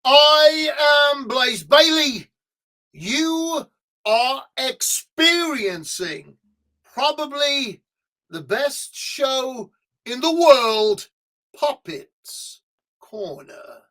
I am Blaze Bailey. You are experiencing probably the best show in the world, Poppitt's Corner.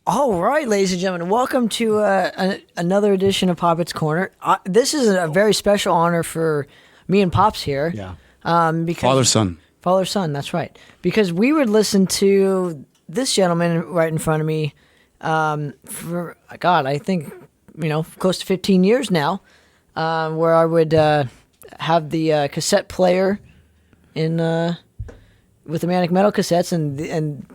All right, ladies and gentlemen, welcome to another edition of Poppitt's Corner. This is a very special honor for me and Pops here. Yeah. Because Father-son, that's right. Because we would listen to this gentleman right in front of me for, God, I think, close to 15 years now, where I would have the cassette player with the Manic Metal cassettes, and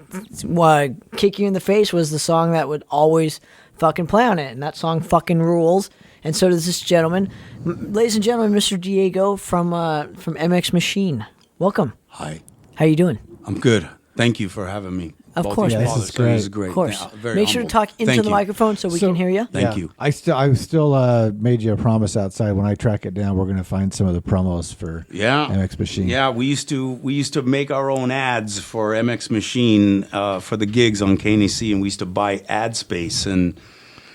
Kick You in the Face was the song that would always fucking play on it, and that song fucking rules. And so does this gentleman. Ladies and gentlemen, Mr. Diego from MX Machine. Welcome. Hi. How you doing? I'm good. Thank you for having me. Of course. Yeah, this is great. This is great. Of course. Yeah, very Make sure to humble. talk into the microphone so we can hear you. Thank you. I still made you a promise outside. When I track it down, we're going to find some of the promos for MX Machine. Yeah, we used to make our own ads for MX Machine for the gigs on KNC, and we used to buy ad space, and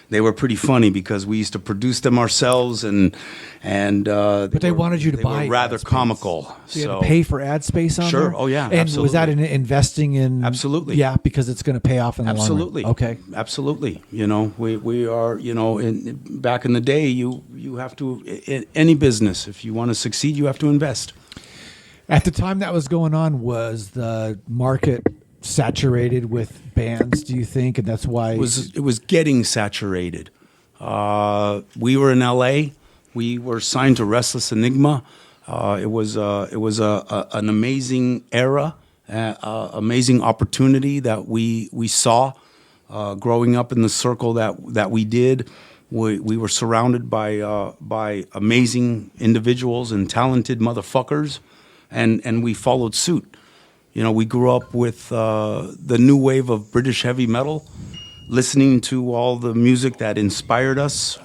they were pretty funny because we used to produce them ourselves, but they wanted you to they buy were rather ad space. comical. So you had to pay for ad space on Sure. there? Oh, yeah, And absolutely. was that investing in? Absolutely. Yeah, because it's going to pay off in the Absolutely. long run. Okay. Absolutely. We are, back in the day, you have to, in any business, if you want to succeed, you have to invest. At the time that was going on, was the market saturated with bands, do you think? And that's why... It was getting saturated. We were in LA. We were signed to Restless Enigma. It was an amazing era, amazing opportunity that we saw growing up in the circle that we did. We were surrounded by amazing individuals and talented motherfuckers, and we followed suit. We grew up with the new wave of British heavy metal, listening to all the music that inspired us.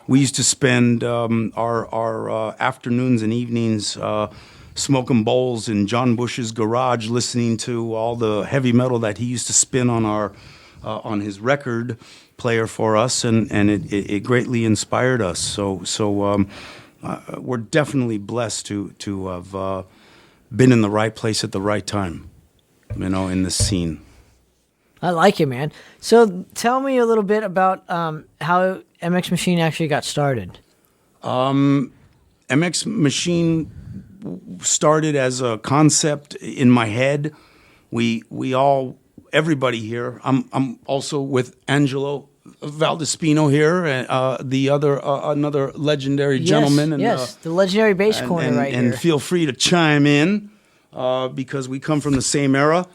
We used to spend our afternoons and evenings smoking bowls in John Bush's garage, listening to all the heavy metal that he used to spin on his record player for us, and it greatly inspired us. So we're definitely blessed to have been in the right place at the right time, in this scene. I like it, man. So tell me a little bit about how MX Machine actually got started. MX Machine started as a concept in my head. Everybody here. I'm also with Angelo Espino here, another legendary gentleman. Yes, the legendary bass corner right here. And feel free to chime in because we come from the same era.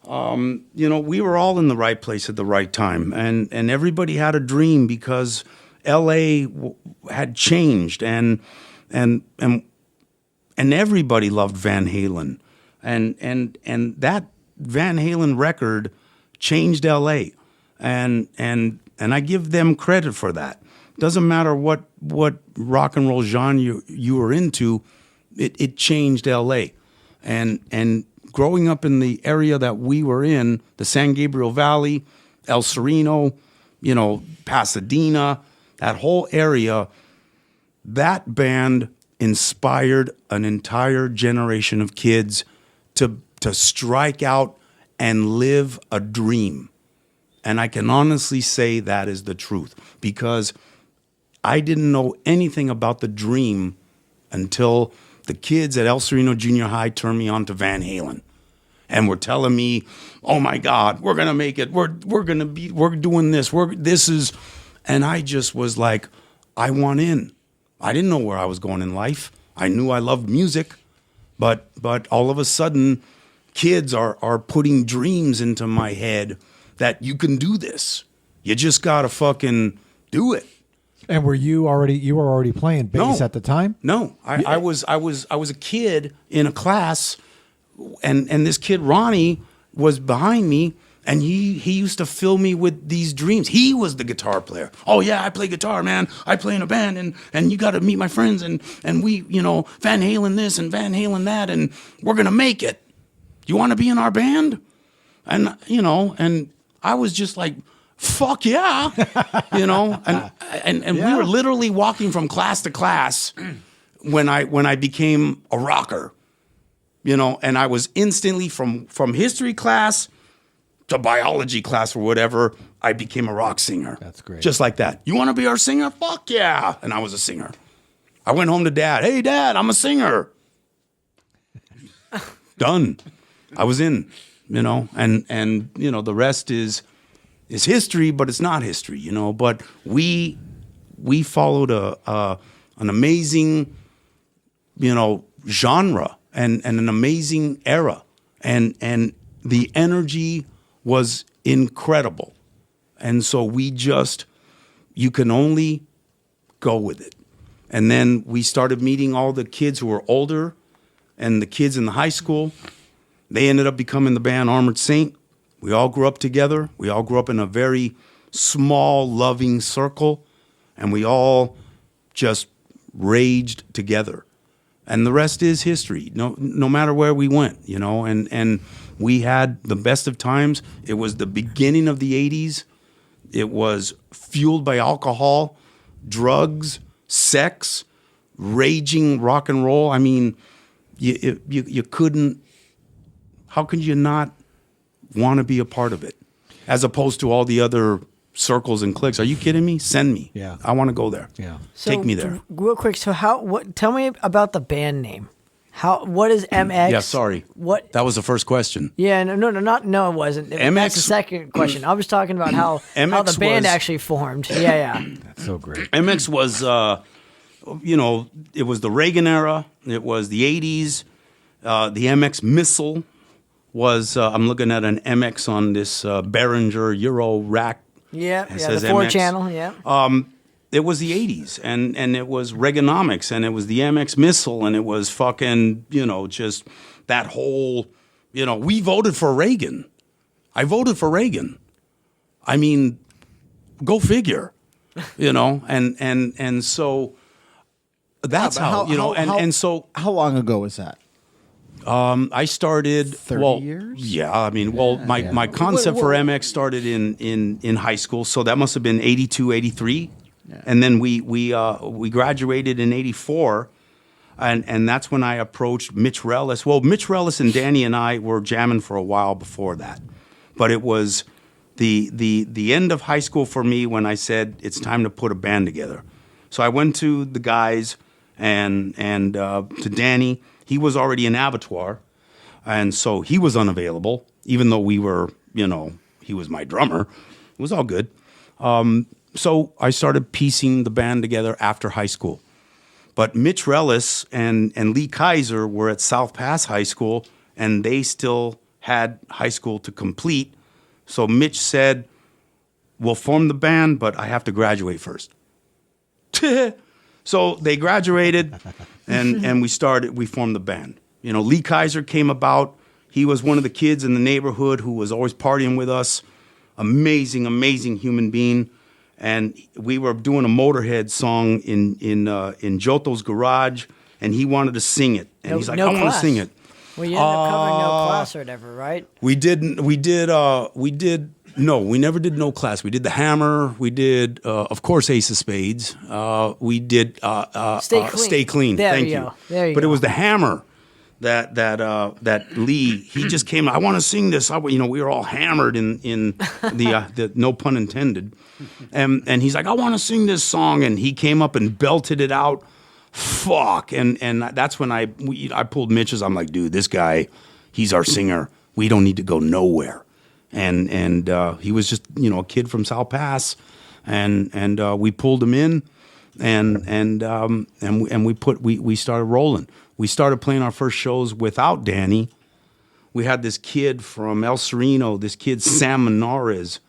We were all in the right place at the right time, and everybody had a dream because L.A. had changed, and everybody loved Van Halen, and that Van Halen record changed L.A. and I give them credit for that. Doesn't matter what rock and roll genre you were into, it changed L.A. and growing up in the area that we were in, the San Gabriel Valley, El Sereno, Pasadena, that whole area, that band inspired an entire generation of kids to strike out and live a dream. And I can honestly say that is the truth, because I didn't know anything about the dream until the kids at El Sereno Junior High turned me on to Van Halen. And were telling me, "Oh my God, we're gonna make it. We're doing this. And I just was like, I want in. I didn't know where I was going in life. I knew I loved music, but all of a sudden, kids are putting dreams into my head that you can do this. You just gotta fucking do it. And were you were already playing bass at the time? No, I was a kid in a class, and this kid Ronnie was behind me, And he used to fill me with these dreams. He was the guitar player. Oh yeah, I play guitar, man. I play in a band, and you got to meet my friends, and we, Van Halen this and Van Halen that, and we're gonna make it. You want to be in our band? And and I was just like, fuck yeah, and we were literally walking from class to class when I became a rocker, and I was instantly from history class to biology class or whatever, I became a rock singer. That's great. Just like that. You want to be our singer? Fuck yeah. And I was a singer. I went home to Dad. Hey, Dad, I'm a singer. Done. I was in, and the rest is history, but it's not history, But we followed an amazing, genre and an amazing era. And the energy was incredible. And so you can only go with it. And then we started meeting all the kids who were older and the kids in the high school. They ended up becoming the band Armored Saint. We all grew up together. We all grew up in a very small, loving circle. And we all just raged together. And the rest is history, no matter where we went, and we had the best of times. It was the beginning of the 80s. It was fueled by alcohol, drugs, sex, raging rock and roll. I mean, you couldn't, how could you not want to be a part of it? As opposed to all the other circles and cliques. Are you kidding me? Send me. Yeah. I want to go there. Yeah. Take me there. Real quick, so tell me about the band name. What is MX? Yeah, sorry. What? That was the first question. Yeah, no, it wasn't. MX That's the second question. I was talking about how the band actually formed. Yeah. That's so great. MX was, it was the Reagan era. It was the 80s. The MX missile was, I'm looking at an MX on this Behringer Euro rack. Yeah, It the says 4-channel, MX. yeah. It was the 80s, and it was Reaganomics, and it was the MX missile, and it was fucking, just that whole, we voted for Reagan. I voted for Reagan. I mean, go figure, and so that's so. How long ago was that? I started 30 years? Yeah, I mean, my concept for MX started in high school, so that must have been 82, 83. Yeah. And then we graduated in 84, and that's when I approached Mitch Rellis. Well, Mitch Rellis and Danny and I were jamming for a while before that. But it was the end of high school for me when I said it's time to put a band together. So I went to the guys and to Danny. He was already in Abattoir, and so he was unavailable, even though we were, he was my drummer. It was all good. So I started piecing the band together after high school. But Mitch Rellis and Lee Kaiser were at South Pass High School, and they still had high school to complete. So Mitch said, we'll form the band, but I have to graduate first. So they graduated, and we formed the band. Lee Kaiser came about. He was one of the kids in the neighborhood who was always partying with us. Amazing, amazing human being. And we were doing a Motorhead song in Giotto's garage, and he wanted to sing it. And he's like, I want to sing it. Well, you ended up covering No Class or whatever, right? No, we never did No Class. We did The Hammer. We did, of course, Ace of Spades. We did Stay Clean. Thank you. There you go. go. It was The Hammer that Lee, he just came, I want to sing this. We were all hammered in the no pun intended. And he's like, I want to sing this song. And he came up and belted it out. Fuck. And that's when I pulled Mitch's. I'm like, dude, this guy, he's our singer. We don't need to go nowhere. And he was just, a kid from South Pass. And we pulled him in and we started rolling. We started playing our first shows without Danny. We had this kid from El Sereno, this kid Sam Menares.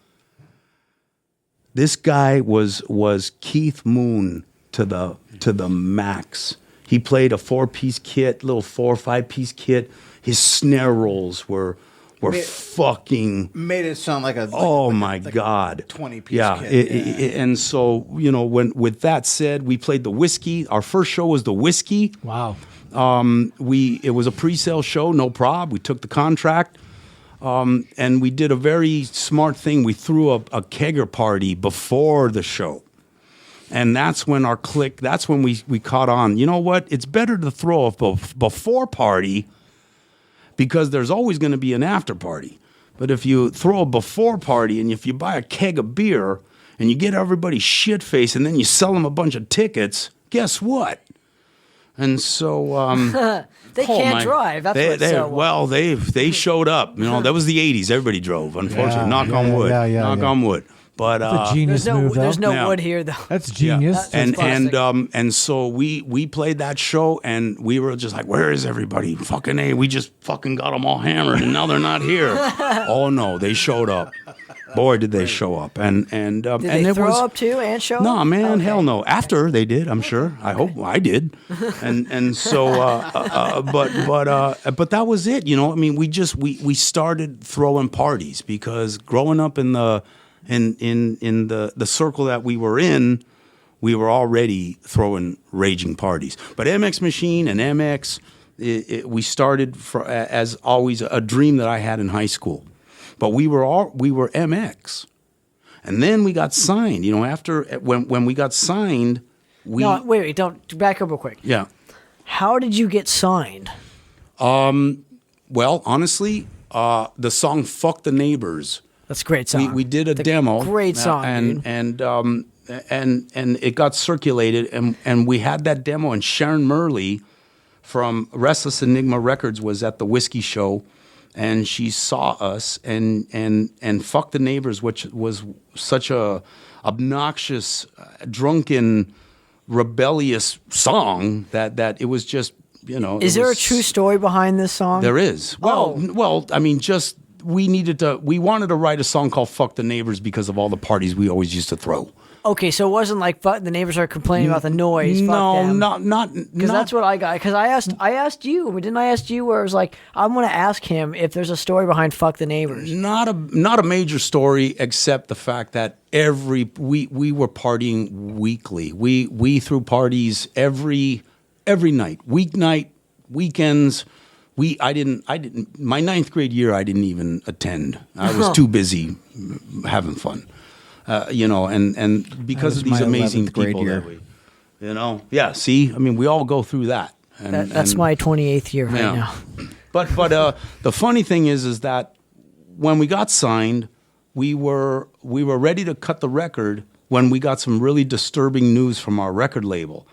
This guy was Keith Moon to the max. He played a 4-piece kit, little 4 or 5-piece kit. His snare rolls were were fucking Made it sound like a oh my God, 20-piece yeah. kit. And so when with that said, we played the Whiskey. Our first show was the Whiskey. Wow. It was a pre-sale show, no prob. We took the contract, and we did a very smart thing. We threw a kegger party before the show. And that's when our clique, that's when we caught on. You know what? It's better to throw a before party because there's always going to be an after party. But if you throw a before party and if you buy a keg of beer and you get everybody shit-faced and then you sell them a bunch of tickets, guess what? And so they can't drive. That's what's so well, they showed up. That was the '80s. Everybody drove. Unfortunately, knock on wood. Knock on wood. But That's a genius move, though. there's no wood here, though. That's genius. And so we played that show, and we were just like, where is everybody? Fucking A, we just fucking got them all hammered, and now they're not here. Oh no, they showed up. Boy, did they show up! And did they throw up too and show up? No, man, hell no. After they did, I'm sure. I hope I did. And so, but that was it. I mean, we started throwing parties because growing up in the circle that we were in, we were already throwing raging parties. But MX Machine and MX, we started as always a dream that I had in high school. But we were MX, and then we got signed. After when we got signed, No, wait, don't back up real quick. Yeah. How did you get signed? Well, honestly, the song "Fuck the Neighbors." That's a great song. We did a demo. Great song, and it got circulated, and we had that demo, and Sharon Murley from Restless Enigma Records was at the Whiskey show, and she saw us, and "Fuck the Neighbors," which was such a obnoxious, drunken, rebellious song that it was just Is there a true story behind this song? There is. Well, I mean, just. We wanted to write a song called "Fuck the Neighbors" because of all the parties we always used to throw. Okay, so it wasn't like the neighbors are complaining about the noise. No, not because that's what I got. Because I asked you, didn't I ask you where it was like I'm going to ask him if there's a story behind "Fuck the Neighbors." Not a major story, except the fact that we were partying weekly. We threw parties every night, weeknight, weekends. I didn't. My 9th grade year, I didn't even attend. I was too busy having fun, and because of these amazing people that we, yeah. See, I mean, we all go through that. That's my 28th year right now. But the funny thing is that when we got signed, we were ready to cut the record when we got some really disturbing news from our record label,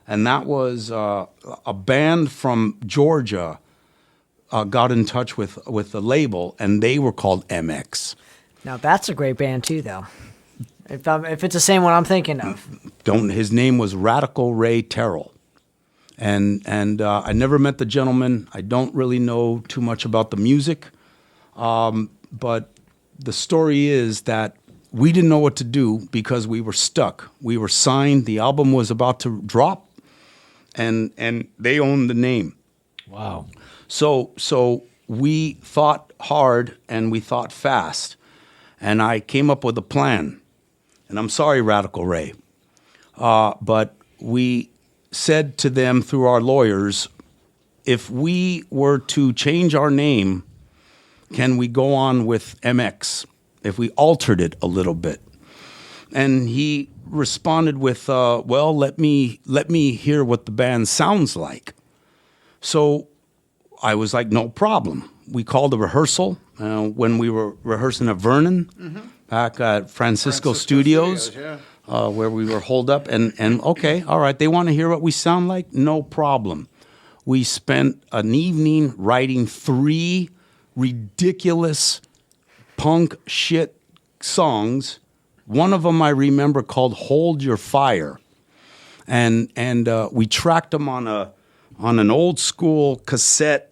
and that was a band from Georgia. Got in touch with the label, and they were called MX. Now that's a great band too, though. If it's the same one I'm thinking of. His name was Radical Ray Terrell, and I never met the gentleman. I don't really know too much about the music, but the story is that we didn't know what to do because we were stuck. We were signed. The album was about to drop, and they owned the name. Wow. So we thought hard and we thought fast, and I came up with a plan. And I'm sorry, Radical Ray, but we said to them through our lawyers, if we were to change our name, can we go on with MX if we altered it a little bit? And he responded with, well, let me hear what the band sounds like. So I was like, no problem. We called a rehearsal when we were rehearsing at Vernon, back at Francisco Studios, where we were holed up. And okay, all right, they want to hear what we sound like? No problem. We spent an evening writing 3 ridiculous punk shit songs. One of them I remember called "Hold Your Fire," and we tracked them on an old school cassette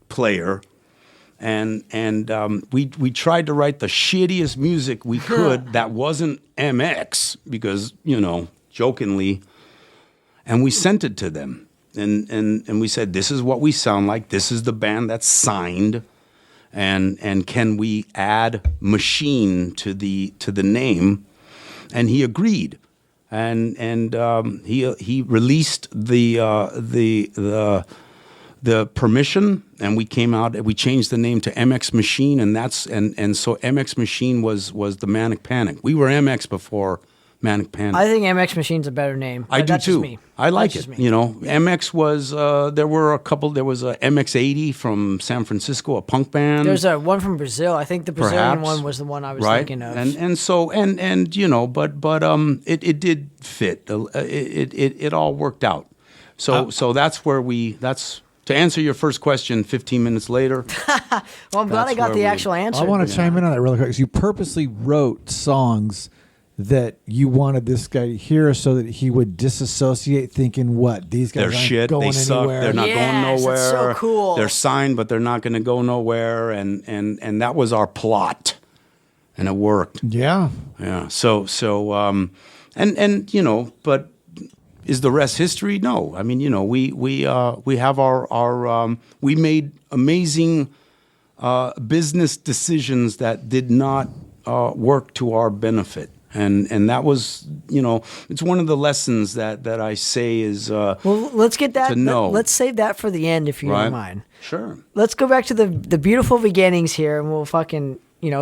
player, and we tried to write the shittiest music we could that wasn't MX because jokingly, and we sent it to them, and we said, this is what we sound like. This is the band that's signed, and can we add machine to the name? And he agreed, and he released the permission, and we came out. We changed the name to MX Machine, and so MX Machine was the Manic Panic. We were MX before Manic Panic. I think MX Machine's a better name. I do that's too. Just me. I like that's it. Just me. You know, MX was there were a couple. There was a MX80 from San Francisco, a punk band. There's a one from Brazil. I think the Brazilian Perhaps. one was the one I was right? thinking of. And so you know, but it did fit. It all worked out. So that's where that's. To answer your first question, 15 minutes later. Well, I'm glad I got the actual answer. I want to chime in on that really quick because you purposely wrote songs that you wanted this guy to hear so that he would disassociate, thinking, "What these guys They're aren't shit. going They suck. anywhere." They're not going Yes, nowhere. that's so cool. They're signed, but they're not going to go nowhere. And that was our plot, and it worked. Yeah. Yeah. So and you know, but. Is the rest history? No. I mean, you know, we have our we made amazing business decisions that did not work to our benefit, and that was, you know, it's one of the lessons that I say is well, let's get that. to know. Let's save that for the end, if you right? don't mind. Sure. Let's go back to the beautiful beginnings here, and we'll fucking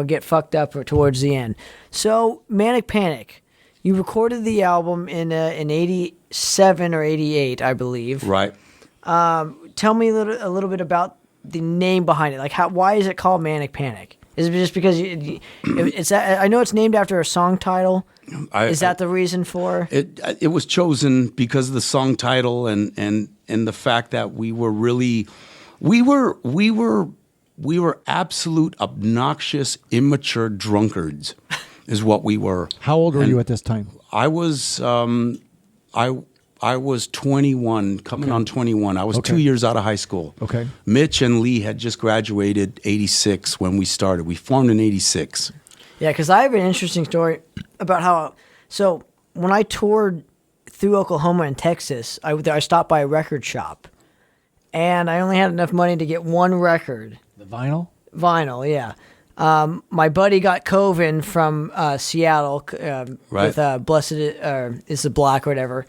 get fucked up towards the end. So, Manic Panic. You recorded the album in 87 or 88, I believe. Right. Tell me a little bit about the name behind it. Like, why is it called Manic Panic? Is it just because it's? I know it's named after a song title. Is that the reason for it? It was chosen because of the song title and the fact that we were absolute obnoxious, immature drunkards. Is what we were. How old were you at this time? I was I was 21, coming on 21. I was 2 years out of high school. Okay. Mitch and Lee had just graduated 86 when we started. We formed in 86. Yeah, because I have an interesting story about how. So when I toured through Oklahoma and Texas, I stopped by a record shop, and I only had enough money to get one record. The vinyl? Vinyl, yeah. My buddy got Coven from Seattle Right. with Blessed is the Black or whatever.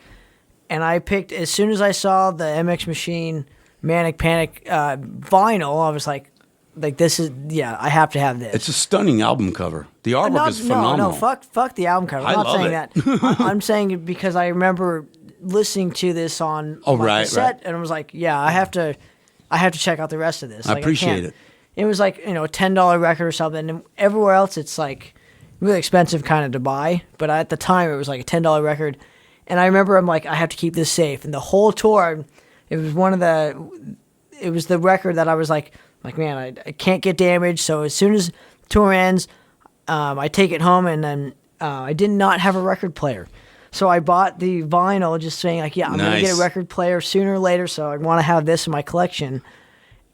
And I picked, as soon as I saw the MX Machine Manic Panic vinyl, I was like, this is, I have to have this. It's a stunning album cover. The artwork is phenomenal. No, fuck the album cover. I'm not love saying it. that. I'm saying it because I remember listening to this on my cassette, and I was like, I have to check out the rest of this. I appreciate it. It was like, a $10 record or something. And everywhere else, it's like really expensive kind of to buy. But at the time, it was like a $10 record. And I remember I'm like, I have to keep this safe. And the whole tour, it was the record that I was like, man, I can't get damaged. So as soon as the tour ends, I take it home. And then I did not have a record player. So I bought the vinyl just saying like, I'm going to get a record player sooner or later. So I want to have this in my collection.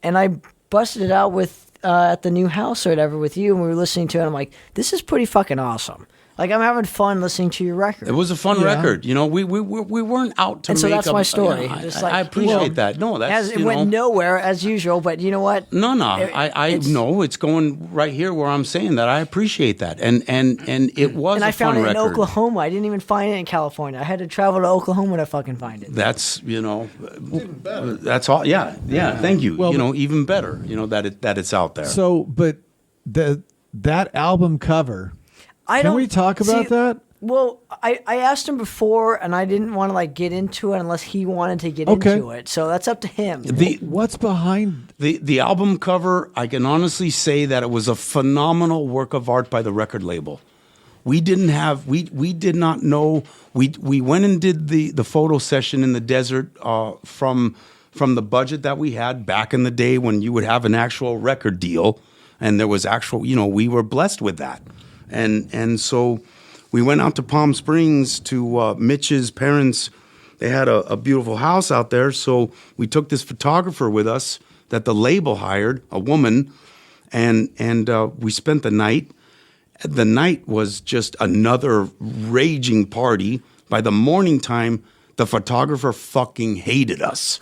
And I busted it out with at the new house or whatever with you, and we were listening to it. I'm like, this is pretty fucking awesome. Like, I'm having fun listening to your record. It was a fun record. We weren't out to and so make that's my story. I appreciate that. No, that's it went nowhere as usual, but you know what? No. I know it's going right here where I'm saying that. I appreciate that, and it was. And I a fun found it record. in Oklahoma. I didn't even find it in California. I had to travel to Oklahoma to fucking find it. That's even better. That's all. Yeah. Thank you. Well, even better. That it's out there. So, but that album cover. Can we talk about that? Well, I asked him before, and I didn't want to get into it unless he wanted to get into it. So that's up to him. What's behind the album cover? I can honestly say that it was a phenomenal work of art by the record label. We did not know. We went and did the photo session in the desert from the budget that we had back in the day when you would have an actual record deal, and there was actual. We were blessed with that. And so we went out to Palm Springs to Mitch's parents. They had a beautiful house out there. So we took this photographer with us that the label hired, a woman, and we spent the night. The night was just another raging party. By the morning time, The photographer fucking hated us.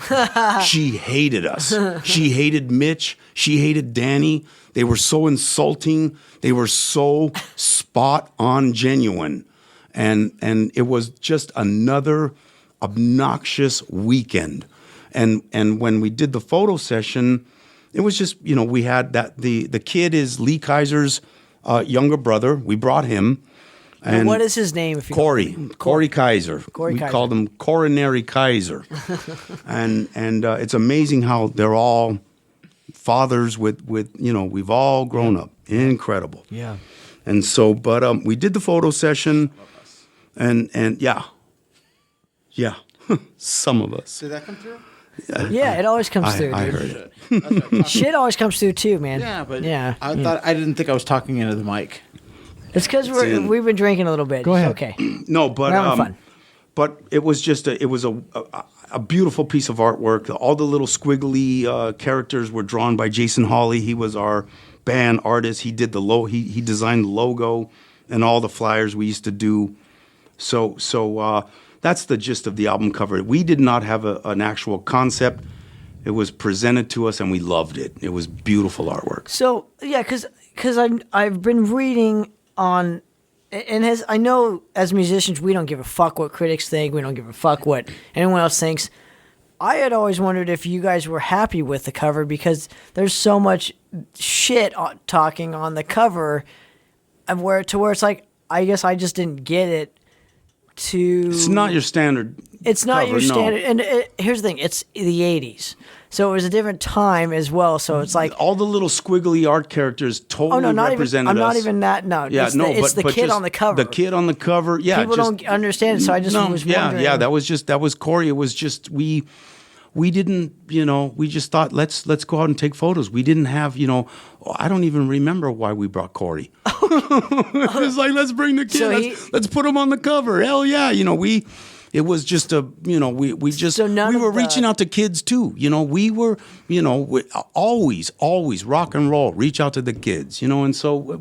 She hated us. She hated Mitch. She hated Danny. They were so insulting. They were so spot on genuine. And it was just another obnoxious weekend. And when we did the photo session, it was just, we had that the kid is Lee Kaiser's younger brother. We brought him. And what is his name? If you Corey Kaiser. Corey Kaiser. Called him Coronary Kaiser. and it's amazing how they're all fathers with we've all grown up. Incredible. Yeah. And so, but we did the photo session, and yeah, some of us. Did that come through? Yeah, it always comes through. I Dude. heard it. Shit always comes through too, man. Yeah, but yeah, I didn't think I was talking into the mic. it's because we've been drinking a little bit. Go ahead. Okay. No, but We're having fun. But it was just a beautiful piece of artwork. All the little squiggly characters were drawn by Jason Hawley. He was our band artist. He did he designed the logo and all the flyers we used to do. So that's the gist of the album cover. We did not have an actual concept. It was presented to us, and we loved it. It was beautiful artwork. So yeah, because I've been reading on, and I know as musicians we don't give a fuck what critics think. We don't give a fuck what anyone else thinks. I had always wondered if you guys were happy with the cover because there's so much shit talking on the cover, and where it's like I guess I just didn't get it. It's not your standard. It's not cover, your standard. no. And here's the thing: it's the '80s, so it was a different time as well. So it's like all the little squiggly art characters totally represented I'm us. not even that. No, Yeah, it's the kid on the cover. The kid on the cover. Yeah, people don't understand it. So I just was wondering. Yeah, that was Corey. It was just we didn't, we just thought let's go out and take photos. We didn't have, I don't even remember why we brought Corey. It was like, let's bring the kid. So let's put him on the cover. Hell yeah, it was just we were reaching out to kids too. We were, always rock and roll, reach out to the kids, and so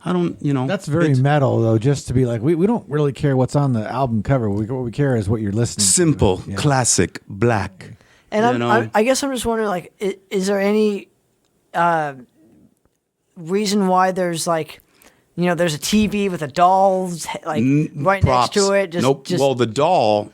I don't. That's very metal, though. Just to be like, we don't really care what's on the album cover. What we care is what you're listening. Simple, to. Yeah. classic, black. And I guess I'm just wondering, like, is there any reason why there's like, there's a TV with a doll right props. next to it? Nope. Well, the doll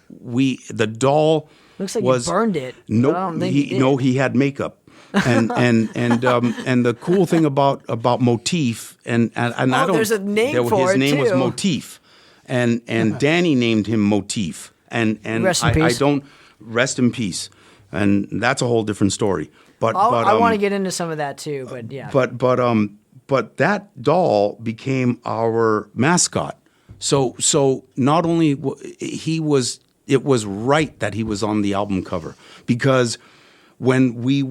looks like was you burned it. Nope. I don't think he did. No, he had makeup. and the cool thing about Motif and I don't. There's a name for his it, name was too. Motif, and Danny named him Motif, and Rest in peace. I don't rest in peace, and that's a whole different story. But I want to get into some of that too. But yeah. But that doll became our mascot. So not only it was right that he was on the album cover because. When we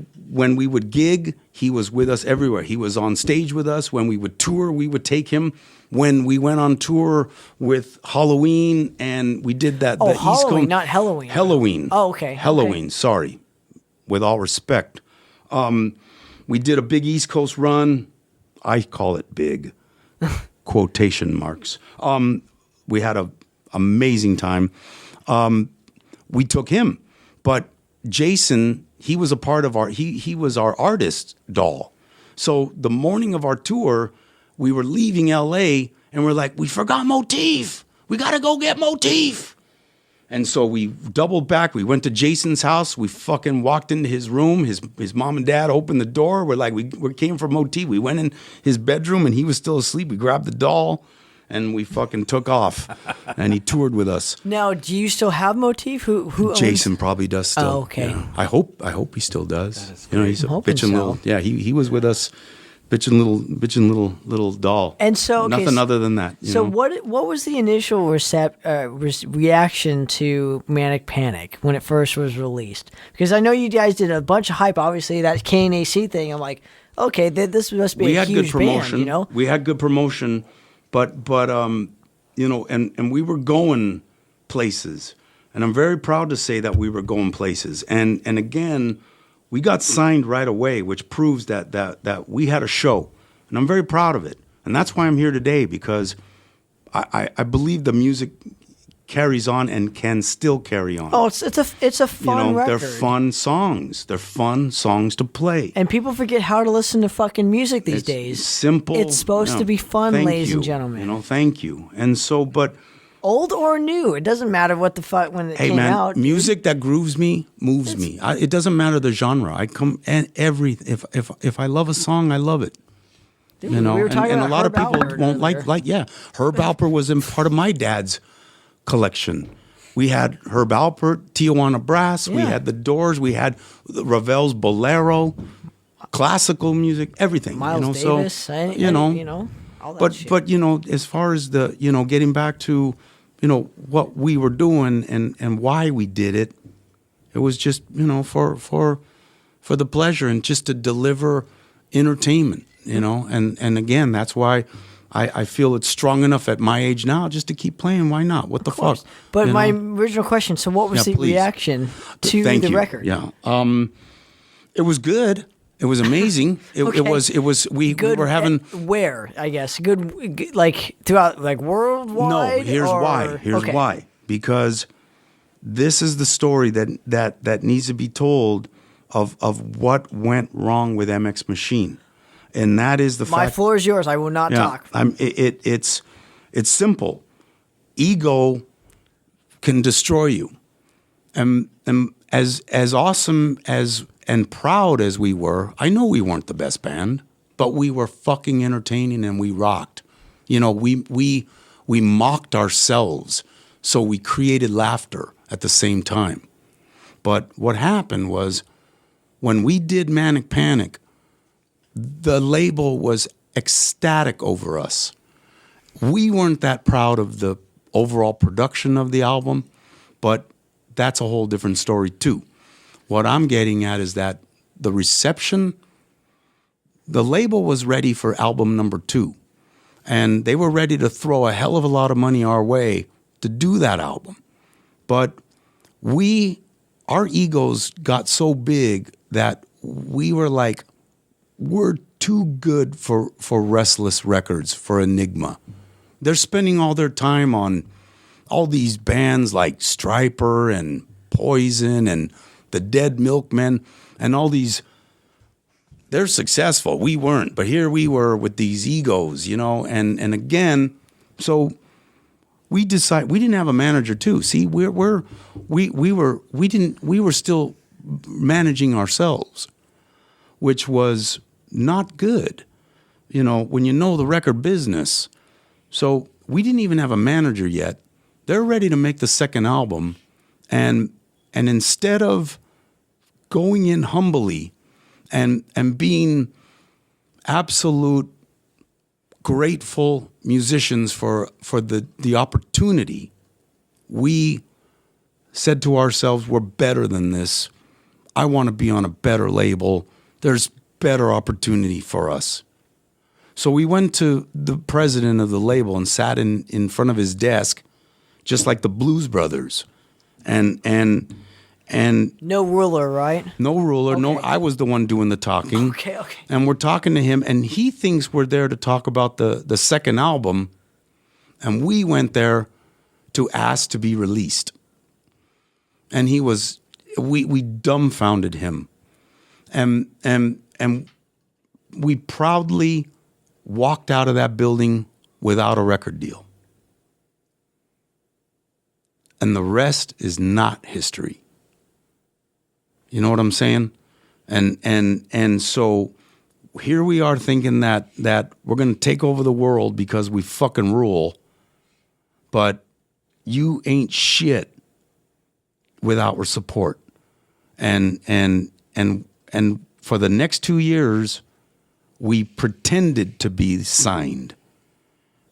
would gig, he was with us everywhere. He was on stage with us. When we would tour, we would take him. When we went on tour with Halloween, and we did that. Oh, the Halloween, East Coast, not Halloween. Halloween. Oh, okay. Halloween. Okay. Sorry, with all respect. We did a big East Coast run. I call it big, quotation marks. We had an amazing time. We took him, but Jason. He was a part of he was our artist doll. So the morning of our tour, we were leaving LA and we're like, we forgot Motif. We got to go get Motif. And so we doubled back. We went to Jason's house. We fucking walked into his room. His mom and dad opened the door. We're like, we came for Motif. We went in his bedroom and he was still asleep. We grabbed the doll. And we fucking took off, and he toured with us. Now, do you still have Motif? Who owns? Jason probably does still. Oh, okay. Yeah. I hope he still does. He's a I'm hoping bitchin' so. little. Yeah, he was with us, bitchin' little doll. And so okay, nothing other than that. So know? what was the initial reaction to Manic Panic when it first was released? Because I know you guys did a bunch of hype. Obviously, that KNAC thing. I'm like, okay, this must be a huge band. We had good promotion. But and we were going places, and I'm very proud to say that we were going places. And again, we got signed right away, which proves that we had a show, and I'm very proud of it. And that's why I'm here today because I believe the music carries on and can still carry on. Oh, it's a fun record. They're fun songs. They're fun songs to play. And people forget how to listen to fucking music these days. Simple. It's supposed to be fun, ladies and gentlemen. Thank you. And so, but old or new, it doesn't matter what the fuck when it came out. Music that grooves me moves me. It doesn't matter the genre. I come and if I love a song, I love it. Dude, we were talking and about a lot Herb of people Alpert won't earlier. Herb Alpert was in part of my dad's collection. We had Herb Alpert, Tijuana Brass, we had the Doors, we had Ravel's Bolero, classical music, everything. Miles Davis, all that shit. But as far as the getting back to what we were doing and why we did it, it was just for the pleasure and just to deliver entertainment. And again, that's why I feel it's strong enough at my age now just to keep playing. Why not? What the fuck? But my original question, so what was the reaction to the record? Yeah. It was good. It was amazing. It was we were having where, I guess, good like throughout like worldwide? No, here's why. Here's why. Because this is the story that needs to be told of what went wrong with MX Machine. And that is the fact. My floor is yours. I will not talk. It's simple. Ego can destroy you. And as awesome as and proud as we were, I know we weren't the best band, but we were fucking entertaining and we rocked. We mocked ourselves, so we created laughter at the same time. But what happened was when we did Manic Panic, the label was ecstatic over us. We weren't that proud of the overall production of the album, but that's a whole different story too. What I'm getting at is that the reception, the label was ready for album number 2, and they were ready to throw a hell of a lot of money our way to do that album. But our egos got so big that we were like, we're too good for Restless Records, for Enigma. They're spending all their time on all these bands like Stryper and Poison and the Dead Milkmen and all these. They're successful. We weren't, but here we were with these egos, and again, so we decided we didn't have a manager too. See, we were still managing ourselves, which was not good, when you know the record business. So we didn't even have a manager yet. They're ready to make the second album, and instead of going in humbly and being absolute grateful musicians for the opportunity, we said to ourselves, we're better than this. I want to be on a better label. There's better opportunity for us. So we went to the president of the label and sat in front of his desk, just like the Blues Brothers. And no ruler, right? No ruler. Okay. No, I was the one doing the talking. Okay. And we're talking to him, and he thinks we're there to talk about the second album, and we went there to ask to be released. And we dumbfounded him, and we proudly walked out of that building without a record deal. And the rest is not history. You know what I'm saying? And so here we are thinking that we're going to take over the world because we fucking rule. But you ain't shit without our support. And for the next 2 years, we pretended to be signed.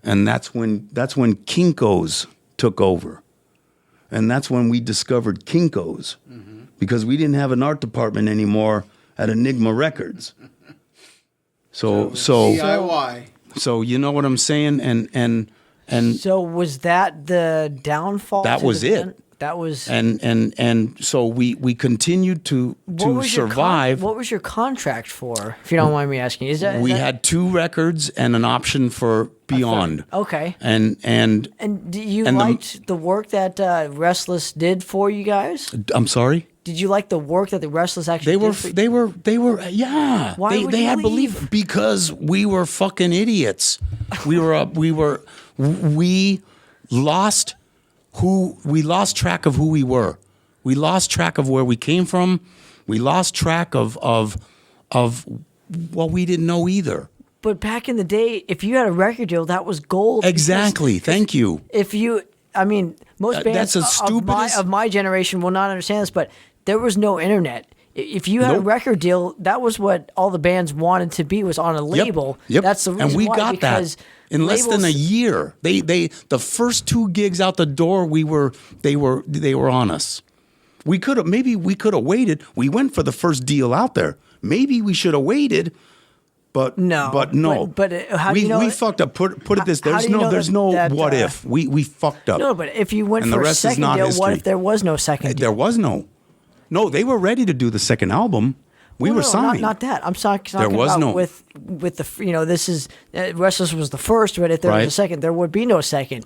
And that's when Kinko's took over. And that's when we discovered Kinko's, because we didn't have an art department anymore at Enigma Records. So DIY. So you know what I'm saying? And so was that the downfall? that to was the it. band? That was and so we continued to survive. What was your contract for, if you don't mind me asking? We had 2 records and an option for Beyond. Okay. And you liked the work that Restless did for you guys? I'm sorry? Did you like the work that the Restless actually did? They were yeah. Why would they you had leave? belief because we were fucking idiots. We lost track of who we were. We lost track of where we came from. We lost track of what we didn't know either. But back in the day, if you had a record deal, that was gold. Exactly. Thank you. Most bands that's as stupid of my generation will not understand this, but there was no internet. If you had a record deal, that was what all the bands wanted to be, was on a label. Yep. That's the reason and we why, got because that in less than a year. The first 2 gigs out the door, they were on us. We could have waited. We went for the first deal out there. Maybe we should have waited. But no. But how do you know? We fucked up. Put it this. There's no what if. We fucked up. No, but if you went for a second deal, what if there was no second deal? There was no. No, they were ready to do the second album. We were signed. Not that. I'm talking about with the this is Restless was the first, but if there was a second, there would be no second.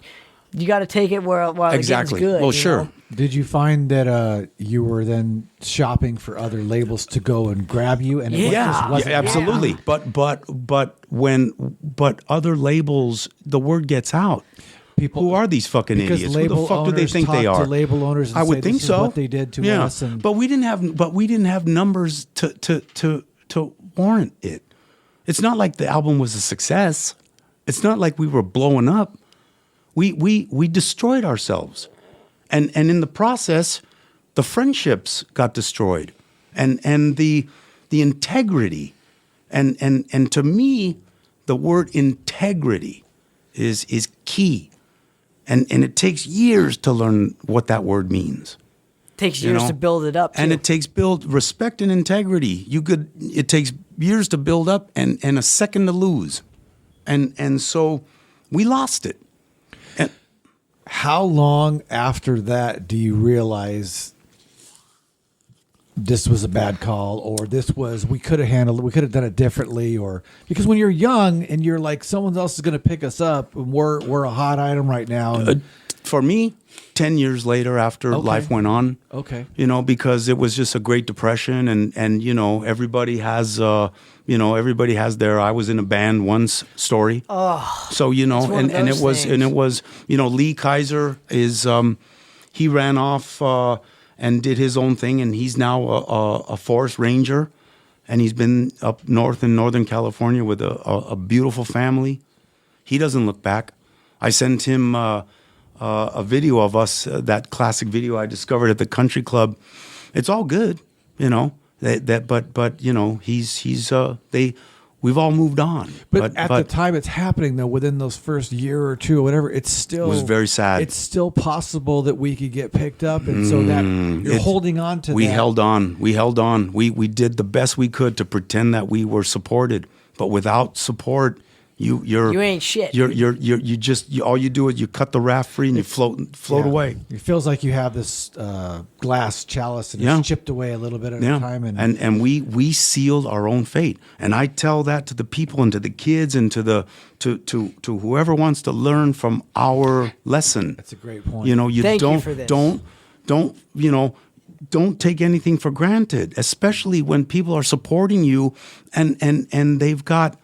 You got to take it while exactly. It gets good. Well, sure. Know? Did you find that you were then shopping for other labels to go and grab you? And absolutely. But when other labels, the word gets out. People, who are these fucking idiots? Who the fuck do they think they are? To label owners, and I would say, think this is so. what they did to us. And but we didn't have numbers to warrant it. It's not like the album was a success. It's not like we were blowing up. We destroyed ourselves, and in the process, the friendships got destroyed, and the integrity, and to me, the word integrity is key. And it takes years to learn what that word means. Takes years to build it up, too. And it takes respect and integrity. It takes years to build up and a second to lose. And so we lost it. And how long after that do you realize this was a bad call, or we could have done it differently, or because when you're young and you're like, someone else is going to pick us up and we're a hot item right now. For me, 10 years later after life went on, because it was just a Great Depression, and everybody has their I was in a band once story. So and it was Lee Kaiser is he ran off and did his own thing, and he's now a forest ranger, and he's been up north in Northern California with a beautiful family. He doesn't look back. I sent him a video of us, that classic video I discovered at the country club. It's all good, we've all moved on. But at the time it's happening, though, within those first year or two or whatever, it was very sad. It's still possible that we could get picked up, and so that you're holding on to. We held on. We did the best we could to pretend that we were supported, but without support, you ain't shit. All you do is you cut the raft free and you float away. It feels like you have this glass chalice and it's chipped away a little bit at a time. And we sealed our own fate. And I tell that to the people and to the kids and to whoever wants to learn from our lesson. That's a great point. Thank you for this. Don't take anything for granted, especially when people are supporting you and they've got,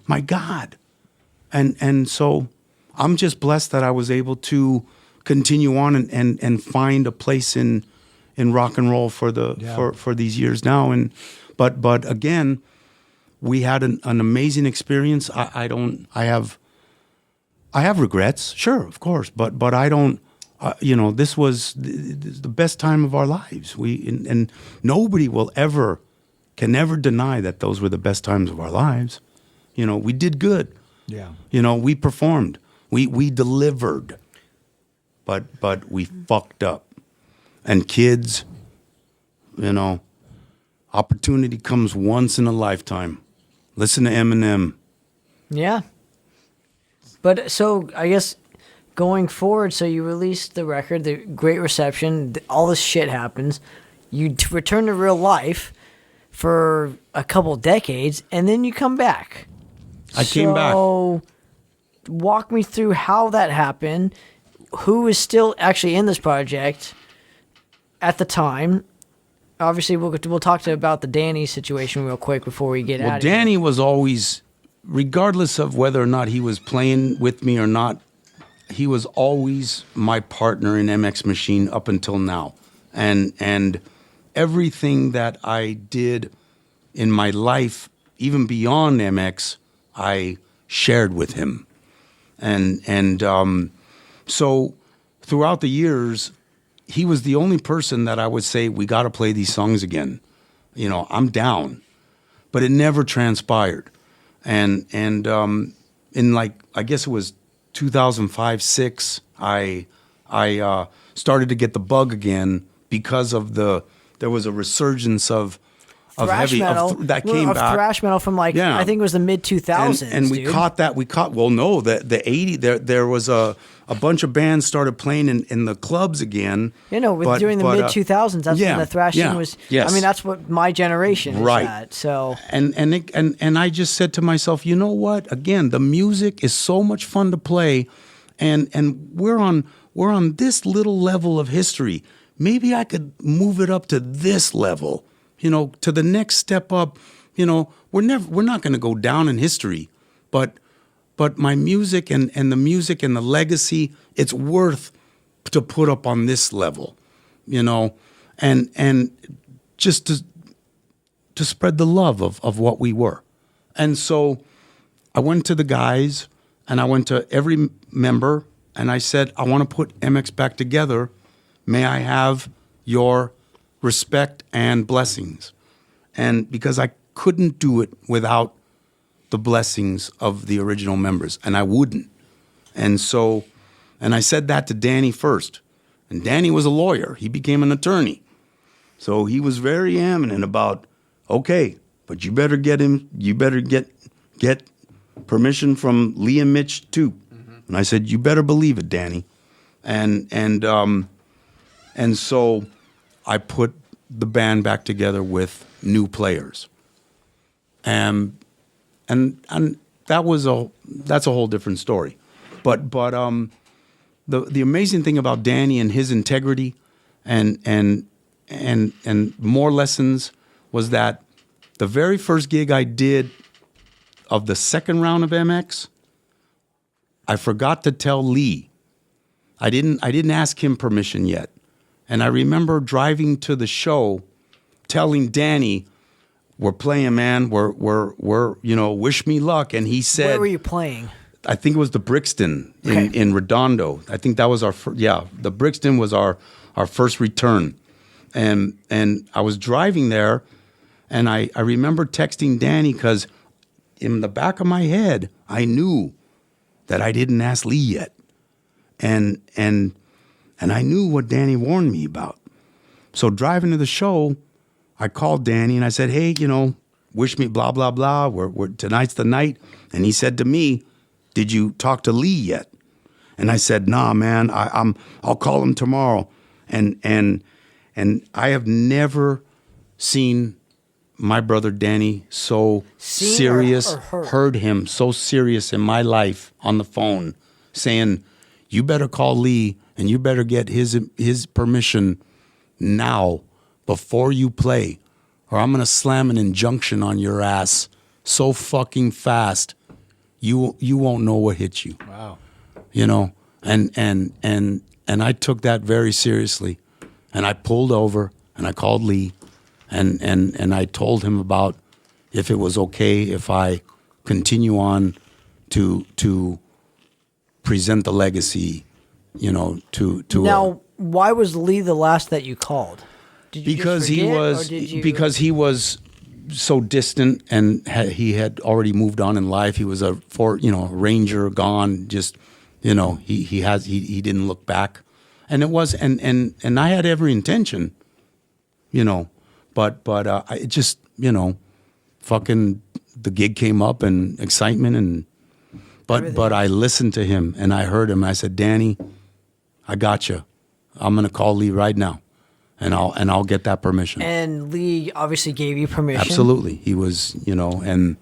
my God. And so I'm just blessed that I was able to continue on and find a place in rock and roll for these years now. But again, we had an amazing experience. I have regrets, sure, of course, but I don't. This was the best time of our lives. And nobody can never deny that those were the best times of our lives. We did good. Yeah. We performed. We delivered. But we fucked up. And kids, opportunity comes once in a lifetime. Listen to Eminem. Yeah. But so I guess going forward, so you released the record, the great reception, all this shit happens. You return to real life for a couple decades, and then you come back. I came back. So, walk me through how that happened. Who is still actually in this project at the time? Obviously, we'll talk about the Danny situation real quick before we get out of here. Danny was always, regardless of whether or not he was playing with me or not, he was always my partner in MX Machine up until now. And everything that I did in my life, even beyond MX, I shared with him. So throughout the years, he was the only person that I would say, we got to play these songs again. You know, I'm down. But it never transpired. And in like, I guess it was 2005, 6, I started to get the bug again because of there was a resurgence of thrash metal that came back. Thrash metal from I think it was the mid 2000s. And we caught that. The 80 there was a bunch of bands started playing in the clubs again. During the mid 2000s, that's when the thrashing was. Yes. I mean, that's what my generation is at. So and I just said to myself, you know what? Again, the music is so much fun to play, and we're on this little level of history. Maybe I could move it up to this level. To the next step up. We're not going to go down in history, but my music and the music and the legacy, it's worth to put up on this level, and just to spread the love of what we were. And so I went to the guys and I went to every member and I said, I want to put MX back together. May I have your respect and blessings? And because I couldn't do it without the blessings of the original members, and I wouldn't. And I said that to Danny first. And Danny was a lawyer. He became an attorney. So he was very adamant about, okay, but you better get permission from Lee and Mitch too. Mm-hmm. And I said, you better believe it, Danny. And so I put the band back together with new players. And that's a whole different story. But the amazing thing about Danny and his integrity and more lessons was that the very first gig I did of the second round of MX, I forgot to tell Lee. I didn't ask him permission yet. And I remember driving to the show, telling Danny, "We're playing, man. We're wish me luck." And he said, "Where were you playing?" I think it was the Brixton in Redondo. I think that was the Brixton was our first return. And I was driving there, and I remember texting Danny because in the back of my head, I knew that I didn't ask Lee yet. And I knew what Danny warned me about. So driving to the show, I called Danny and I said, "Hey, wish me blah, blah, blah. We're tonight's the night." And he said to me, "Did you talk to Lee yet?" And I said, "Nah, man, I'll call him tomorrow." And I have never seen my brother Danny so serious, or heard him so serious in my life on the phone saying, "You better call Lee and you better get his permission now before you play, or I'm going to slam an injunction on your ass so fucking fast you won't know what hit you." Wow. And I took that very seriously. And I pulled over and I called Lee and I told him about if it was okay if I continue on to present the legacy, to Now, why was Lee the last that you called? Did you because just forget, he was or did you... because he was so distant and he had already moved on in life. He was a ranger gone. Just he didn't look back, and it was and I had every intention, but I just fucking the gig came up and excitement But I listened to him and I heard him. I said, Danny, I got you. I'm going to call Lee right now, and I'll get that permission. And Lee obviously gave you permission. Absolutely, he was, and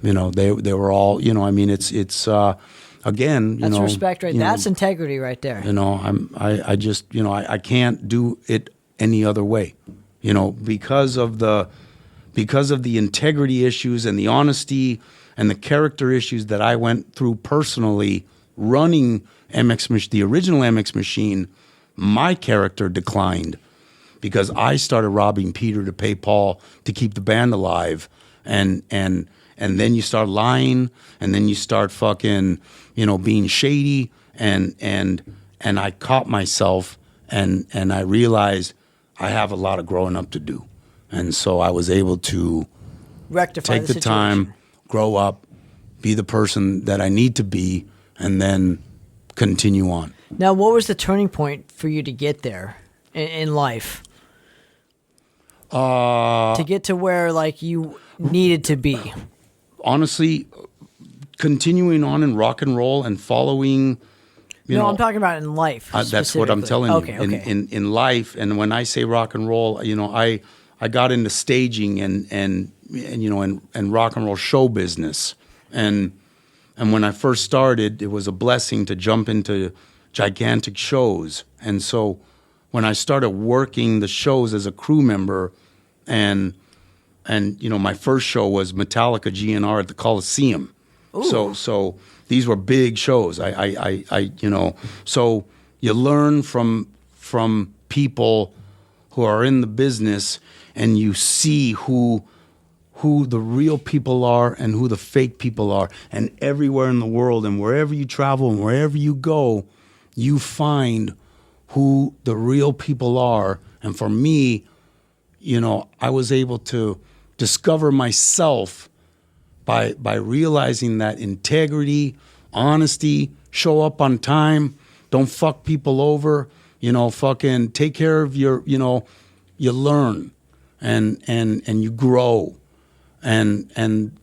they were all, I mean, it's again, that's respect, right? That's integrity, right there. I just, I can't do it any other way, because of the integrity issues and the honesty and the character issues that I went through personally running the original MX machine. My character declined because I started robbing Peter to pay Paul to keep the band alive, and then you start lying, and then you start fucking, being shady, and I caught myself, and I realized I have a lot of growing up to do, and so I was able to rectify take the time, grow up, be the person that I need to be, and then continue on. Now, what was the turning point for you to get there in life? To get to where you needed to be? Honestly, continuing on in rock and roll and following. I'm talking about in life. That's what I'm telling you. Okay. In life, and when I say rock and roll, I got into staging and rock and roll show business, and when I first started, it was a blessing to jump into gigantic shows. And so when I started working the shows as a crew member, and my first show was Metallica GNR at the Coliseum. Ooh. So these were big shows. So you learn from people who are in the business, and you see who the real people are and who the fake people are. And everywhere in the world and wherever you travel and wherever you go, you find who the real people are. And for me, I was able to discover myself by realizing that integrity, honesty, show up on time, don't fuck people over, fucking take care of your, you learn and you grow. And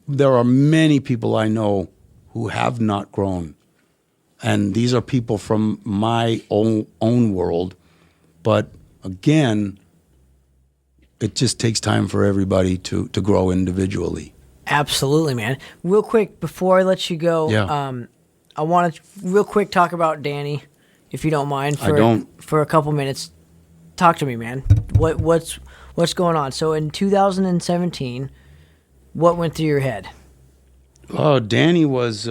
there are many people I know who have not grown. And these are people from my own world. But again, it just takes time for everybody to grow individually. Absolutely, man. Real quick, before I let you go, I want to real quick talk about Danny, if you don't mind, for a couple minutes. Talk to me, man. What's going on? So in 2017, what went through your head? Oh, Danny was, he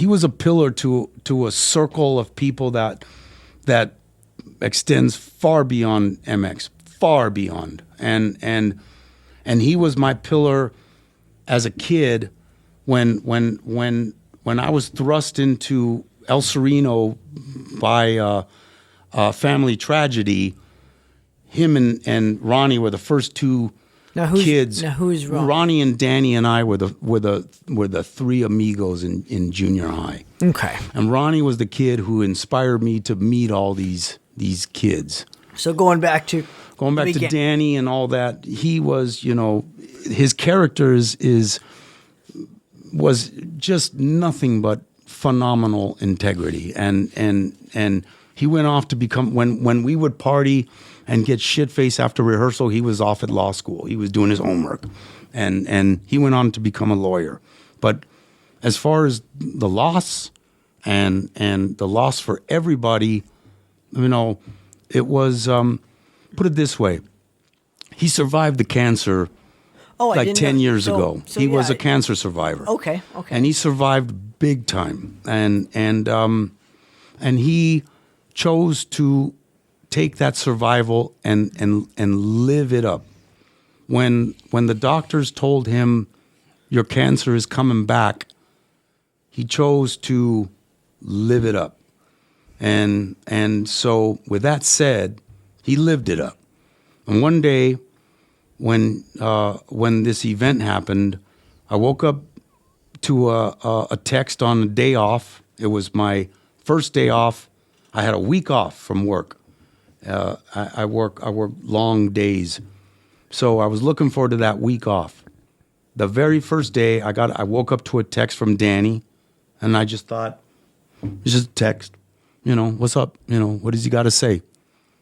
was a pillar to a circle of people that extends far beyond MX, far beyond. And he was my pillar as a kid when I was thrust into El Sereno by family tragedy. Him and Ronnie were the first two kids. Now who's Ronnie? Ronnie and Danny and I were the three amigos in junior high. Okay. And Ronnie was the kid who inspired me to meet all these kids. So going back to Danny and all that, he was, his character was just nothing but phenomenal integrity, and he went off to become, when we would party and get shit-faced after rehearsal, he was off at law school. He was doing his homework, and he went on to become a lawyer. But as far as the loss and the loss for everybody, it was, put it this way, he survived the cancer 10 years ago. He was a cancer survivor. Okay. And he survived big time. And he chose to take that survival and live it up. When the doctors told him your cancer is coming back, he chose to live it up. And so with that said, he lived it up. And one day when this event happened, I woke up to a text on a day off. It was my first day off. I had a week off from work. I work long days. So I was looking forward to that week off. the very first day I woke up to a text from Danny, and I just thought, it's just a text, what's up? What does he got to say?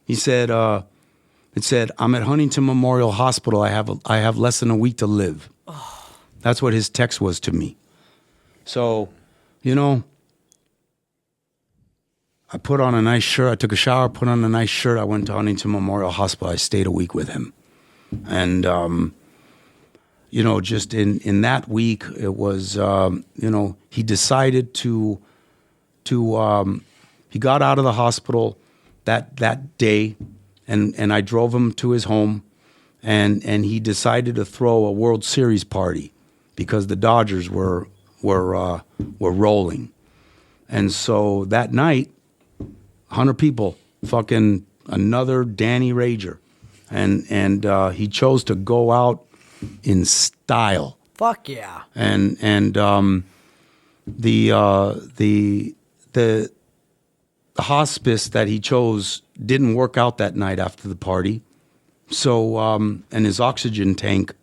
He said, it said, I'm at Huntington Memorial Hospital. I have less than a week to live. Oh. That's what his text was to me. So, I put on a nice shirt. I took a shower, put on a nice shirt. I went to Huntington Memorial Hospital. I stayed a week with him. And, just in that week, it was, he decided to he got out of the hospital that day, and I drove him to his home, and he decided to throw a World Series party because the Dodgers were rolling. And so that night, 100 people, fucking another Danny Rager. And he chose to go out in style. Fuck yeah. And the hospice that he chose didn't work out that night after the party. So and his oxygen tank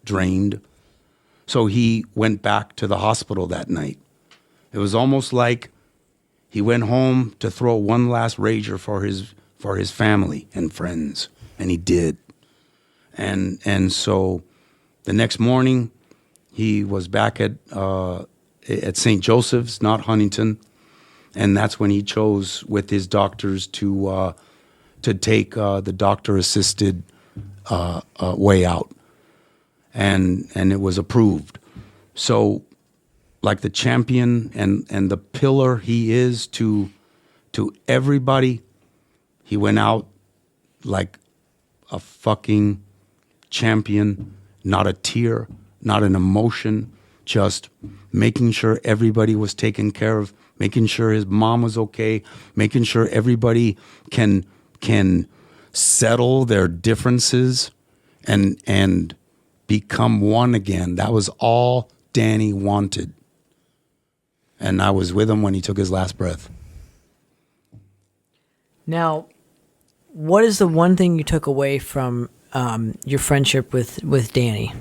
drained. So he went back to the hospital that night. It was almost like he went home to throw one last rager for his family and friends, and he did. And so the next morning, he was back at St. Joseph's, not Huntington, and that's when he chose with his doctors to take the doctor-assisted way out, and it was approved. So, like the champion and the pillar he is to everybody, he went out like a fucking champion, not a tear, not an emotion, just making sure everybody was taken care of, making sure his mom was okay, making sure everybody can settle their differences and become one again. That was all Danny wanted. And I was with him when he took his last breath. Now, what is the one thing you took away from your friendship with Danny?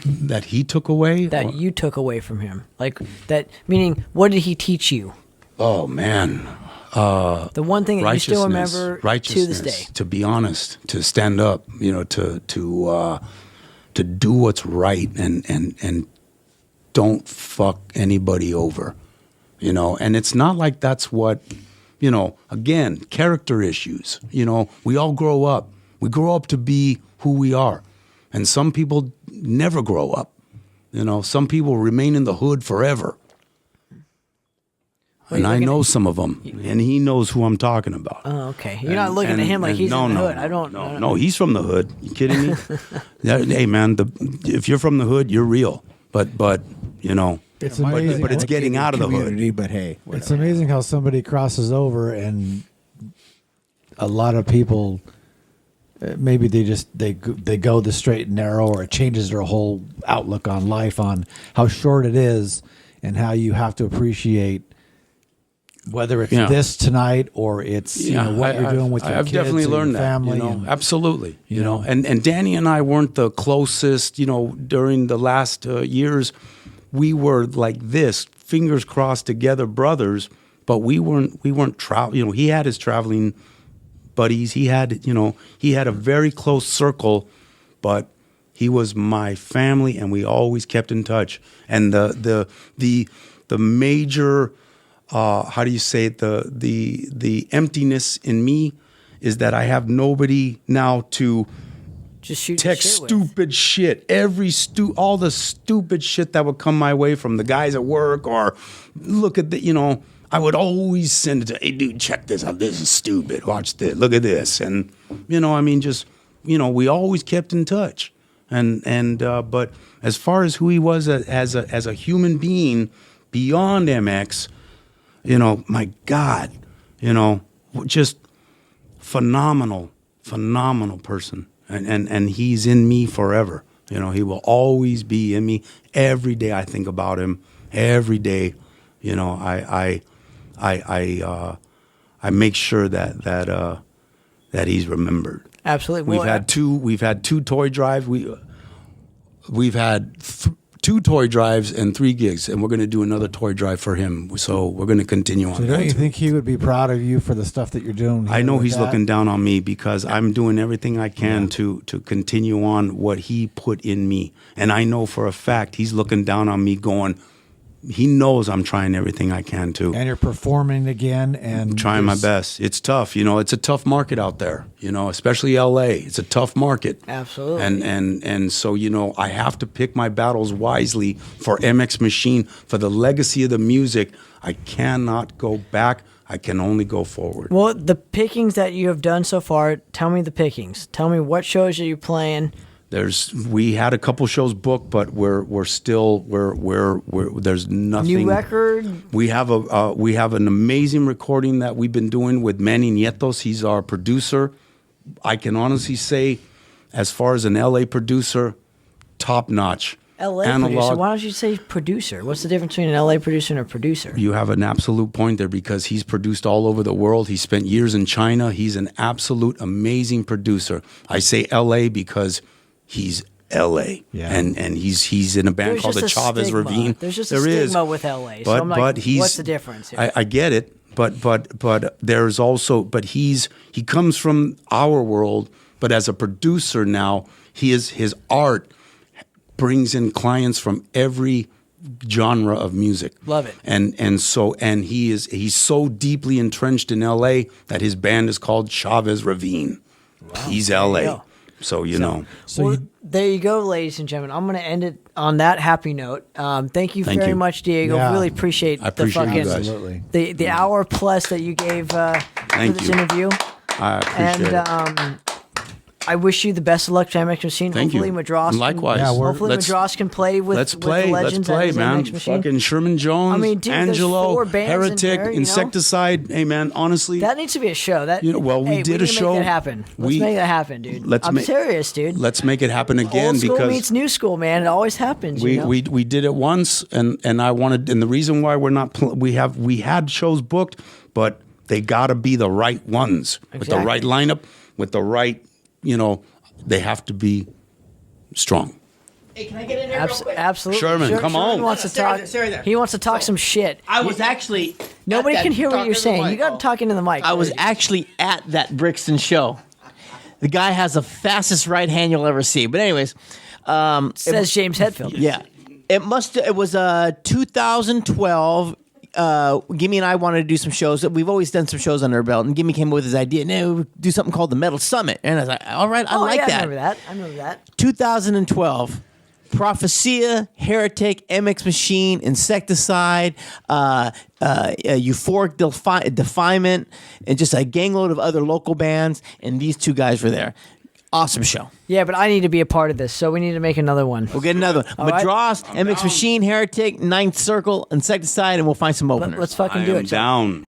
That he took away? That you took away from him. Like that, meaning, what did he teach you? Oh, man. The one thing that you still remember to this day. To be honest, to stand up, to do what's right and don't fuck anybody over, and it's not like that's what, again, character issues, we all grow up. We grow up to be who we are. And some people never grow up. Some people remain in the hood forever. And I know some of them, and he knows who I'm talking about. Oh, okay. You're not looking at him like he's in the hood. No, he's from the hood. You kidding me? Hey, man, if you're from the hood, you're real. But it's amazing. But it's getting out of the hood. But hey, whatever. It's amazing how somebody crosses over, and a lot of people, maybe they go the straight and narrow, or it changes their whole outlook on life, on how short it is, and how you have to appreciate whether it's this tonight or it's what you're doing with your kids. I've definitely learned that. Family, absolutely. And Danny and I weren't the closest. During the last years, we were like this, fingers crossed together, brothers. But we weren't traveling. He had his traveling buddies. He had a very close circle, but he was my family, and we always kept in touch. And the major, how do you say it? The emptiness in me is that I have nobody now to just shoot text shit stupid shit. All the stupid shit that would come my way from the guys at work, or look at the, I would always send it to, hey dude, check this out. This is stupid. Watch this. Look at this. And we always kept in touch. And but as far as who he was as a human being beyond MX, my God, just phenomenal person. And he's in me forever. He will always be in me. Every day I think about him. Every day, I make sure that he's remembered. Absolutely. We've had two toy drives. we've had 2 toy drives and 3 gigs, and we're going to do another toy drive for him. So we're going to continue on. So don't you think he would be proud of you for the stuff that you're doing? I know he's that? looking down on me because I'm doing everything I can to continue on what he put in me. And I know for a fact he's looking down on me going, he knows I'm trying everything I can to. And you're performing again and trying my best. It's tough. It's a tough market out there, especially LA. It's a tough market. Absolutely. And so, I have to pick my battles wisely for MX Machine, for the legacy of the music. I cannot go back. I can only go forward. Well, the pickings that you have done so far, tell me the pickings. Tell me what shows are you playing? We had a couple shows booked, but we're still there's nothing. New record. We have an amazing recording that we've been doing with Manny Nietos. He's our producer. I can honestly say, as far as an LA producer, top notch. LA Analog. producer. Why don't you say producer? What's the difference between an LA producer and a producer? You have an absolute point there because he's produced all over the world. He spent years in China. He's an absolute amazing producer. I say LA because he's L.A. and he's in a band called the Chavez Ravine. There's just a stigma with L.A. So I'm like, what's the difference here? I get it, but there's also he comes from our world, but as a producer now, his art brings in clients from every genre of music. Love it. And he's so deeply entrenched in L.A. that his band is called Chavez Ravine. Wow. He's L.A. So there you go, ladies and gentlemen. I'm going to end it on that happy note. Thank you very much, Diego. Yeah. Really appreciate you guys. Absolutely. the hour plus that you gave for this interview. I appreciate it. I wish you the best of luck to MX Machine. Thank hopefully you. Madras Likewise. Hopefully Madras can play with the legends. Let's play, that is man. MX Machine. Fucking Sherman Jones, I mean, dude, there's Angelo, 4 bands in Heretic, there, Insecticide. Hey, man, honestly. That needs to be a show. We did a show. Make that happen. Let's make that happen, dude. I'm serious, dude. Let's make it happen again. Old school because meets new school, man. It always happens. We did it once, and I wanted, and the reason why we're not, we had shows booked, but they got to be the right ones with the right lineup, with the right, they have to be strong. Hey, can I get in there real quick? Absolutely. Sherman, come on. Wants to talk. He wants to talk some shit. I was actually... Nobody can hear what you're saying. You got to talk into the mic. I was actually at that Brixton show. The guy has the fastest right hand you'll ever see. But anyways... says James Hetfield. Yeah. It was 2012... Gimme and I wanted to do some shows. We've always done some shows under our belt, and Gimme came up with his idea. No, do something called the Metal Summit, and I was like, "All right, I like that." I remember that. 2012, Prophecia, Heretic, MX Machine, Insecticide, Euphoric Defiement, and just a gangload of other local bands, and these 2 guys were there. Awesome show. Yeah, but I need to be a part of this, so we need to make another one. We'll get another one. Madras, MX Machine, Heretic, Ninth Circle, Insecticide, and we'll find some openers. Let's fucking do it. Down.